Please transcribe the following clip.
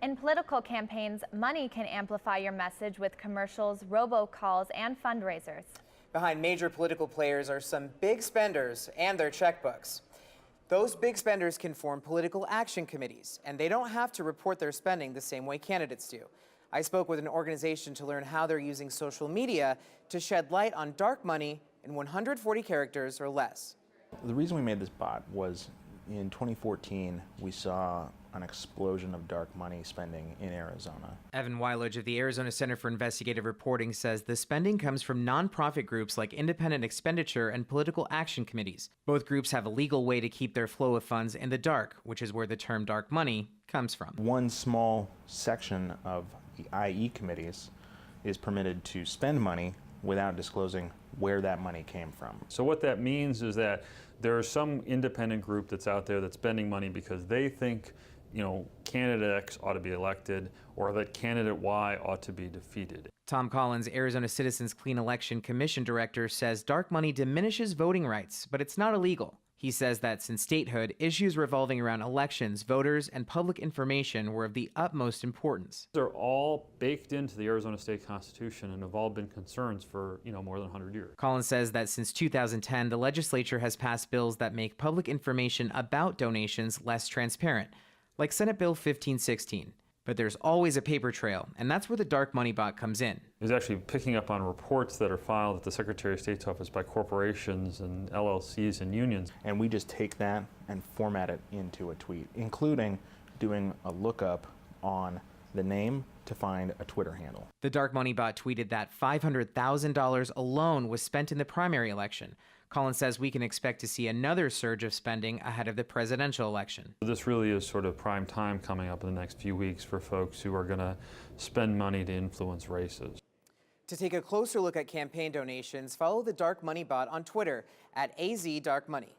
In political campaigns, money can amplify your message with commercials, robocalls, and fundraisers. Behind major political players are some big spenders and their checkbooks. Those big spenders can form political action committees, and they don't have to report their spending the same way candidates do. I spoke with an organization to learn how they're using social media to shed light on dark money in 140 characters or less. The reason we made this bot was in 2014, we saw an explosion of dark money spending in Arizona. Evan Weiledge of the Arizona Center for Investigative Reporting says the spending comes from nonprofit groups like Independent Expenditure and Political Action Committees. Both groups have a legal way to keep their flow of funds in the dark, which is where the term dark money comes from. One small section of the IE committees is permitted to spend money without disclosing where that money came from. So what that means is that there is some independent group that's out there that's spending money because they think, candidate X ought to be elected or that candidate Y ought to be defeated. Tom Collins, Arizona Citizens Clean Election Commission director, says dark money diminishes voting rights, but it's not illegal. He says that since statehood, issues revolving around elections, voters, and public information were of the utmost importance. They're all baked into the Arizona State Constitution and have all been concerns for, more than 100 years. Collins says that since 2010, the legislature has passed bills that make public information about donations less transparent, like Senate Bill 1516. But there's always a paper trail, and that's where the dark money bot comes in. It's actually picking up on reports that are filed at the Secretary of State's office by corporations and LLCs and unions. And we just take that and format it into a tweet, including doing a lookup on the name to find a Twitter handle. The dark money bot tweeted that $500,000 alone was spent in the primary election. Collins says we can expect to see another surge of spending ahead of the presidential election. This really is sort of prime time coming up in the next few weeks for folks who are going to spend money to influence races. To take a closer look at campaign donations, follow the Dark Money Bot on Twitter at AZDarkMoney.